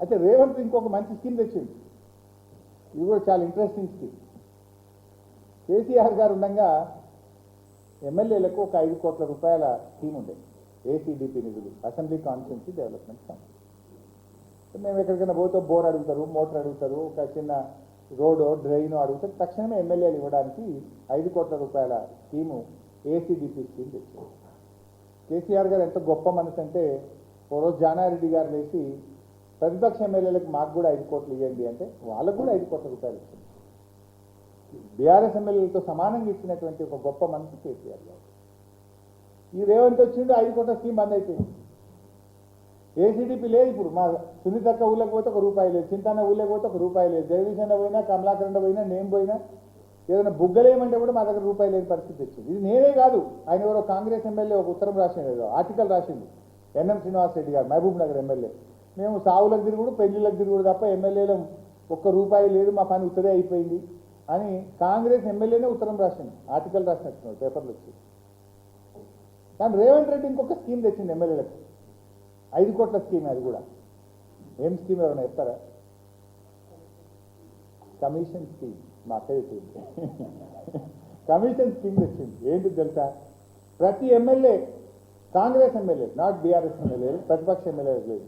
అయితే రేవంత్ ఇంకొక మంచి స్కీమ్ తెచ్చింది. ఇది కూడా చాలా ఇంట్రెస్టింగ్ స్కీమ్. కేసీఆర్ గారు ఉండగా ఎమ్మెల్యేలకు ఒక 5 కోట్ల రూపాయల స్కీమ్ ఉండే, ఏసీడీపీ నిధులు, అసెంబ్లీ కాన్స్టిట్యున్సీ డెవలప్మెంట్ ఫండ్. మేము ఎక్కడికైనా పోతే బోర్ అడుగుతారు, మోటార్ అడుగుతారు, ఒక చిన్న రోడో డ్రైనో అడుగుతారు, తక్షణమే ఎమ్మెల్యేలు ఇవ్వడానికి 5 కోట్ల రూపాయల స్కీము ఏసీడీపీ స్కీమ్ తెచ్చారు. కేసీఆర్ గారు ఎంత గొప్ప మనసు అంటే, ఓ రోజు జానారెడ్డి గారు లేచి ప్రతిపక్ష ఎమ్మెల్యేలకు మాకు కూడా 5 కోట్లు ఇవ్వండి అంటే వాళ్ళకు కూడా 5 కోట్ల రూపాయలు ఇచ్చింది. బీఆర్ఎస్ ఎమ్మెల్యేలతో సమానంగా ఇచ్చినటువంటి ఒక గొప్ప మనసు కేసీఆర్ గారు. ఈ రేవంత్ వచ్చిండు, 5 కోట్ల స్కీమ్ బంద్ అయిపోయింది. ఏసీడీపీ లేదు ఇప్పుడు. మా సునీతక్క ఊళ్ళకి పోతే ₹1 లేదు, చింతన్న ఊళ్ళకి పోతే ₹1 లేదు, జగదీశన్న పోయినా, కమలాకరణ పోయినా, నేను పోయినా, ఏదైనా బుగ్గలేమంటే కూడా మా దగ్గర ₹1 లేని పరిస్థితి వచ్చింది. ఇది నేనే కాదు, ఆయన ఎవరో కాంగ్రెస్ ఎమ్మెల్యే ఒక ఉత్తరం రాసిండు, ఆర్టికల్ రాసిండు, ఎన్ఎం శ్రీనివాసరెడ్డి గారు, మహబూబ్ నగర్ ఎమ్మెల్యే. మేము సావులకు తిరుగుడు, పెళ్లిళ్ళకు తిరుగుడు తప్ప ఎమ్మెల్యేలు ₹1 లేదు, మా పని ఉత్తరే అయిపోయింది అని కాంగ్రెస్ ఎమ్మెల్యేనే ఉత్తరం రాసింది, ఆర్టికల్ రాసినట్టున్నారు పేపర్లు వచ్చి. కానీ రేవంత్ రెడ్డి ఇంకొక స్కీమ్ తెచ్చింది ఎమ్మెల్యేలకు, 5 కోట్ల స్కీమ్. అది కూడా ఏం స్కీమ్ ఎవరైనా చెప్తారా? Commission scheme. మా అక్క చెప్పింది కమిషన్ స్కీమ్ తెచ్చింది. ఏంటి తెలుసా? ప్రతి MLA, Congress MLA, not BRS MLA, ప్రతిపక్ష ఎమ్మెల్యే లేదు,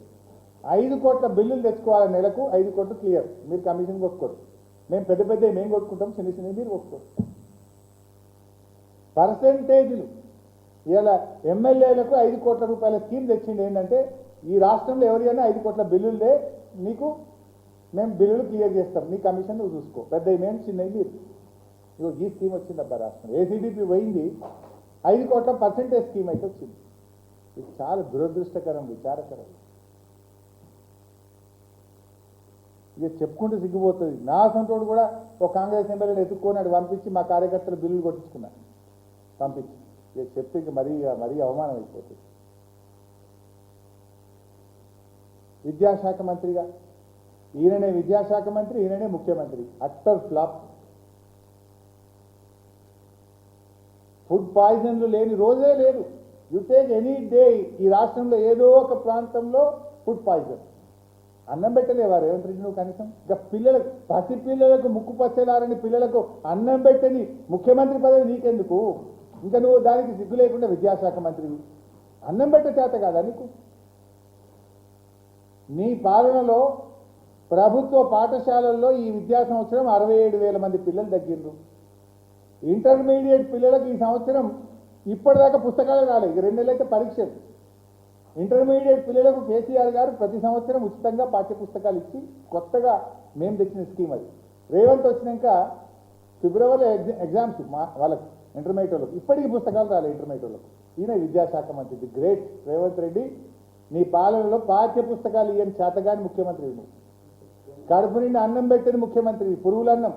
5 కోట్ల బిల్లులు తెచ్చుకోవాలి నెలకు. 5 కోట్లు క్లియర్, మీరు కమిషన్ కొట్టుకోరు. మేము పెద్ద పెద్ద మేము కొట్టుకుంటాం, చిన్న చిన్న మీరు కొట్టుకోరు. పర్సెంటేజ్లు ఇలా ఎమ్మెల్యేలకు 5 కోట్ల రూపాయల స్కీమ్ తెచ్చింది. ఏంటంటే ఈ రాష్ట్రంలో ఎవరైనా 5 కోట్ల బిల్లులే నీకు, మేము బిల్లులు క్లియర్ చేస్తాం, నీ కమిషన్ నువ్వు చూసుకో, పెద్దవి మేము, చిన్నవి మీరు. ఇగో ఈ స్కీమ్ వచ్చింది అబ్బా రాష్ట్రం. ఏసీడీపీ పోయింది, 5 కోట్ల పర్సెంటేజ్ స్కీమ్ అయితే వచ్చింది. ఇది చాలా దురదృష్టకరం, విచారకరం. ఇక చెప్పుకుంటూ సిగ్గిపోతుంది. నా సొంతోడు కూడా ఒక కాంగ్రెస్ ఎమ్మెల్యేని ఎత్తుక్కొని అటు పంపించి మా కార్యకర్తలు బిల్లులు కొట్టించుకున్నాను, పంపించి. ఇక చెప్తే ఇంక మరీ అవమానం అయిపోతుంది. విద్యాశాఖ మంత్రిగా ఈయననే విద్యాశాఖ మంత్రి, ఈయననే ముఖ్యమంత్రి. Utter flop. ఫుడ్ పాయిజన్లు లేని రోజే లేదు. యు టేక్ ఎనీ డే, ఈ రాష్ట్రంలో ఏదో ఒక ప్రాంతంలో ఫుడ్ పాయిజన్. అన్నం పెట్టలేవా రేవంత్ రెడ్డి నువ్వు కనీసం? ఇక పిల్లలకు, పసి పిల్లలకు, ముక్కు పచ్చలారని పిల్లలకు అన్నం పెట్టని ముఖ్యమంత్రి పదవి నీకెందుకు? ఇంకా నువ్వు దానికి సిగ్గు లేకుండా విద్యాశాఖ మంత్రివి. అన్నం పెట్ట చేత కాదా నీకు? నీ పాలనలో ప్రభుత్వ పాఠశాలల్లో ఈ విద్యా సంవత్సరం 67,000 మంది పిల్లలు తగ్గిండ్రు. ఇంటర్మీడియట్ పిల్లలకు ఈ సంవత్సరం ఇప్పటిదాకా పుస్తకాలు రాలేదు, 2 నెలలు అయితే పరీక్షలు. ఇంటర్మీడియట్ పిల్లలకు కేసీఆర్ గారు ప్రతి సంవత్సరం ఉచితంగా పాఠ్య పుస్తకాలు ఇచ్చి కొత్తగా మేము తెచ్చిన స్కీమ్ అది. రేవంత్ వచ్చినాక ఫిబ్రవరిలో ఎగ్జామ్స్ వాళ్ళకి, ఇంటర్మీడియట్ వాళ్ళకి ఇప్పటికీ పుస్తకాలు రాలేదు ఇంటర్మీడియట్ వాళ్ళకు. ఈయన విద్యాశాఖ మంత్రి. The great Revanth Reddy. నీ పాలనలో పాఠ్య పుస్తకాలు ఇయ్యని చేతగాని ముఖ్యమంత్రి నువ్వు. కడుపు నిండి అన్నం పెట్టని ముఖ్యమంత్రి, పురుగులన్నం.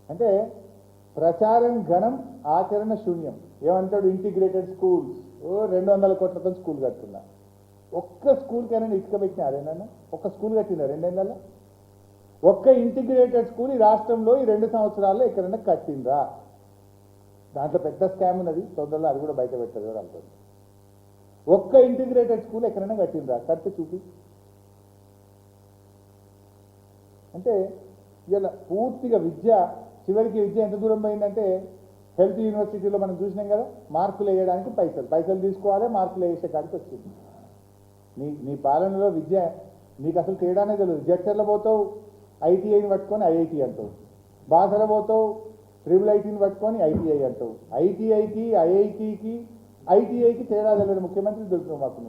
అంటే ప్రచారం ఘనం, ఆచరణ శూన్యం. ఏమంటాడు? Integrated schools. 200 కోట్లతో స్కూల్ కట్టున్నా. ఒక్క స్కూల్కైనా ఇటుక పెట్టినారేనా? ఒక్క స్కూల్ కట్టినా 2 నెలల్లో? ఒక్క ఇంటిగ్రేటెడ్ స్కూల్ ఈ రాష్ట్రంలో ఈ 2 సంవత్సరాల్లో ఎక్కడైనా కట్టిందా? దాంట్లో పెద్ద స్కామ్ ఉన్నది, తొందరలో అది కూడా బయట పెట్టదు అనుకోండి. ఒక్క ఇంటిగ్రేటెడ్ స్కూల్ ఎక్కడైనా కట్టిందా? కడితే చూపి. అంటే ఇలా పూర్తిగా విద్య, చివరికి విద్య ఎంత దూరం పోయిందంటే, హెల్త్ యూనివర్సిటీలో మనం చూసినాం కదా, మార్కులు వేయడానికి పైసలు తీసుకోవాలి, మార్కులు వేసే కాడికి వచ్చింది. నీ పాలనలో విద్య నీకు అసలు తేడానే తెలియదు. జడ్చర్ల పోతావు, ఐటీఐని పట్టుకొని ఐఐటి అంటావు, బాసర పోతావు, IIITని పట్టుకొని ఐటీఐ అంటావు. ఐటీఐకి, ఐఐటికి, ఐటీఐకి తేడా తెలియదు ముఖ్యమంత్రి దొరుకుతావు మాకు.